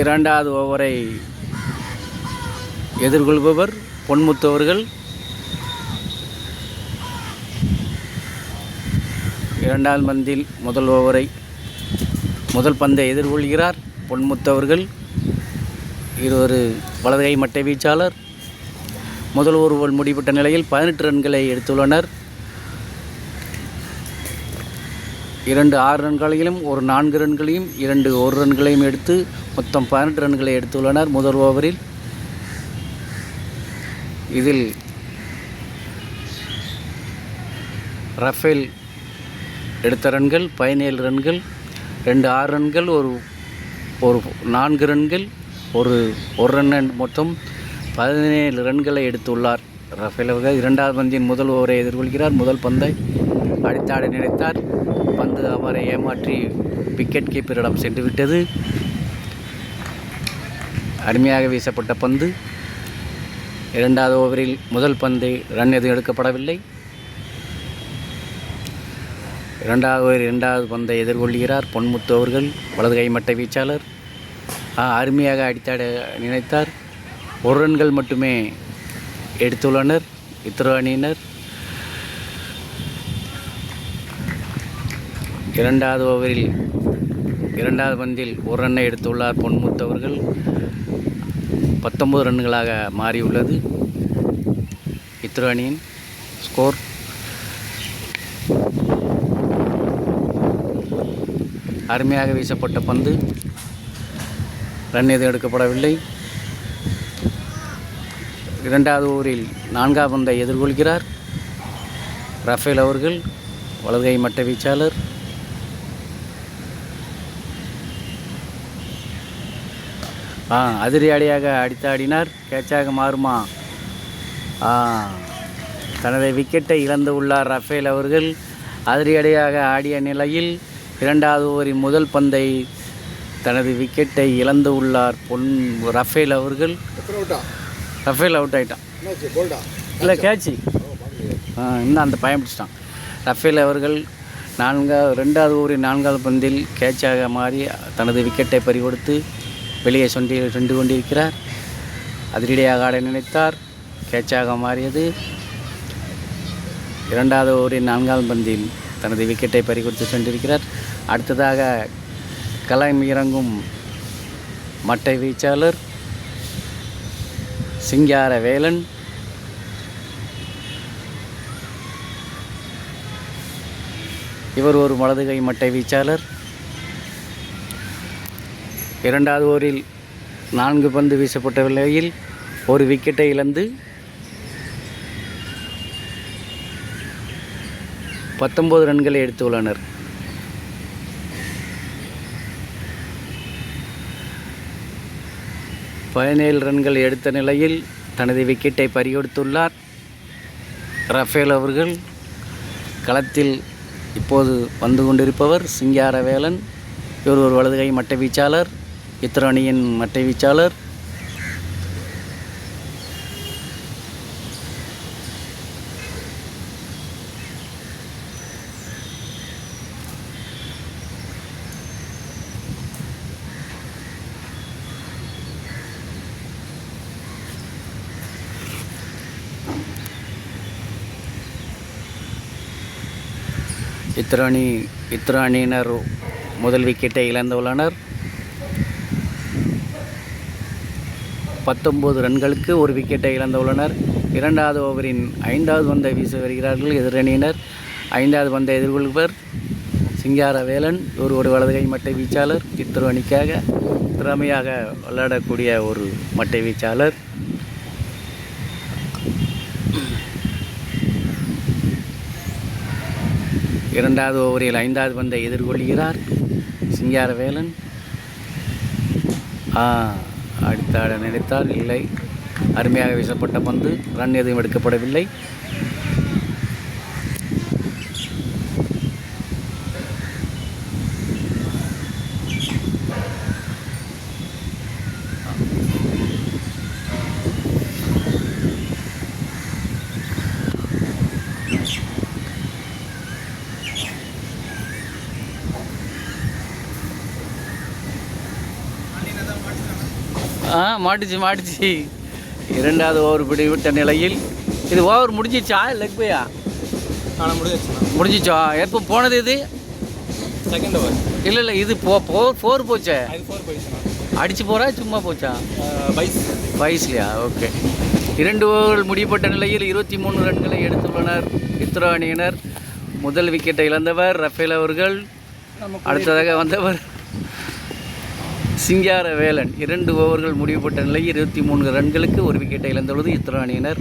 இரண்டாவது ஓவரை எதிர்கொள்பவர் பொன்முத்து அவர்கள். இரண்டாவது பந்தில் முதல் பந்தை எதிர்கொள்கிறார் பொன்முத்து அவர்கள். ஒரு வலதுகை மட்டை வீச்சாளர். முதல் ஓவர் முடிவுற்ற நிலையில் 18 ரன்களை எடுத்துள்ளனர். 2 6 ரன்களையும் ஒரு 4 ரன்களையும் 2 1 ரன்களையும் எடுத்து மொத்தம் 18 ரன்களை எடுத்துள்ளனர் முதல் ஓவரில். இதில் ரஃபேல் எடுத்த ரன்கள் 17 ரன்கள், 2 6 ரன்கள், ஒரு 4 ரன்கள், ஒரு ரன், மொத்தம் 17 ரன்களை எடுத்துள்ளார் ரஃபேல் அவர்கள். இரண்டாவது பந்தின் முதல் ஓவரை எதிர்கொள்கிறார். முதல் பந்தை அடித்தாட நினைத்தார். பந்து அவரை ஏமாற்றி விக்கெட் கீப்பரிடம் சென்று விட்டது. அருமையாக வீசப்பட்ட பந்து. இரண்டாவது ஓவரில் முதல் பந்தை ரன் எதுவும் எடுக்கப்படவில்லை. இரண்டாவது பந்தை எதிர்கொள்கிறார் பொன்முத்து அவர்கள், வலதுகை மட்டை வீச்சாளர். அருமையாக அடித்தாட நினைத்தார். 1 ரன்கள் மட்டுமே எடுத்துள்ளனர் இத்திரு அணியினர். இரண்டாவது ஓவரில் இரண்டாவது பந்தில் 1 ரன்னை எடுத்துள்ளார் பொன்முத்து அவர்கள். 19 ரன்களாக மாறியுள்ளது இத்திரு அணியின் ஸ்கோர். அருமையாக வீசப்பட்ட பந்து. ரன் எதுவும் எடுக்கப்படவில்லை. இரண்டாவது ஓவரில் 4ஆம் பந்தை எதிர்கொள்கிறார் ரஃபேல் அவர்கள், வலதுகை மட்டை வீச்சாளர். அதிரடியாக அடித்தாடினார். கேட்சாக மாறுமா? தனது விக்கெட்டை இழந்து உள்ளார் ரஃபேல் அவர்கள். அதிரடியாக ஆடிய நிலையில் இரண்டாவது ஓவரின் முதல் பந்தை தனது விக்கெட்டை இழந்து உள்ளார் ரஃபேல் அவர்கள். ரஃபேல் அவுட் ஆகிட்டான். இல்லை, கேட்சி. இன்னும் அந்த பயம் பிடிச்சிட்டான். ரஃபேல் அவர்கள் ரெண்டாவது ஓவரின் 4ஆவது பந்தில் கேட்சாக மாறி தனது விக்கெட்டை பறிகொடுத்து வெளியே சென்று கொண்டிருக்கிறார். அதிரடியாக ஆட நினைத்தார். கேட்சாக மாறியது. இரண்டாவது ஓவரின் 4ஆம் பந்தில் தனது விக்கெட்டை பறிகொடுத்து சென்றிருக்கிறார். அடுத்ததாக களம் இறங்கும் மட்டை வீச்சாளர் சிங்காரவேலன். இவர் ஒரு வலதுகை மட்டை வீச்சாளர். இரண்டாவது ஓவரில் 4 பந்து வீசப்பட்ட நிலையில் ஒரு விக்கெட்டை இழந்து 19 ரன்களை எடுத்துள்ளனர். பதினேழு ரன்கள் எடுத்த நிலையில் தனது விக்கெட்டை பறிகொடுத்துள்ளார் ரஃபேல் அவர்கள். களத்தில் இப்போது வந்து கொண்டிருப்பவர் சிங்காரவேலன். இவர் ஒரு வலதுகை மட்டை வீச்சாளர், இத்திரு அணியின் மட்டை வீச்சாளர். இத்திரு அணியினர் முதல் விக்கெட்டை இழந்துள்ளனர். 19 ரன்களுக்கு ஒரு விக்கெட்டை இழந்துள்ளனர். இரண்டாவது ஓவரின் 5ஆவது பந்தை வீச வருகிறார்கள் எதிரணியினர். 5ஆவது பந்தை எதிர்கொள்வர் சிங்காரவேலன். ஒரு வலதுகை மட்டை வீச்சாளர். இத்திரு அணிக்காக திறமையாக விளையாடக்கூடிய ஒரு மட்டை வீச்சாளர். இரண்டாவது ஓவரில் 5ஆவது பந்தை எதிர்கொள்கிறார் சிங்காரவேலன். அடித்தாட நினைத்தார், இல்லை. அருமையாக வீசப்பட்ட பந்து. ரன் எதுவும் எடுக்கப்படவில்லை. மாட்டுச்சு. இரண்டாவது ஓவர் பிடிவிட்ட நிலையில் இது ஓவர் முடிஞ்சிச்சா லெக் பையா? முடிஞ்சிச்சா? எப்போ போனது இது? Second over. இல்லை இது ஃபோர் போச்சே. அடிச்சு போகிறா சும்மா போச்சா? பைஸ்லையா? ஓகே. 2 ஓவர்கள் முடியப்பட்ட நிலையில் 23 ரன்களை எடுத்துள்ளனர் இத்ரோ அணியினர். முதல் விக்கெட்டை இழந்தவர் ரஃபேல் அவர்கள். அடுத்ததாக வந்தவர் சிங்காரவேலன். 2 ஓவர்கள் முடிவுபட்ட நிலையில் 23 ரன்களுக்கு 1 விக்கெட்டை இழந்துள்ளது இத்ரோ அணியினர்.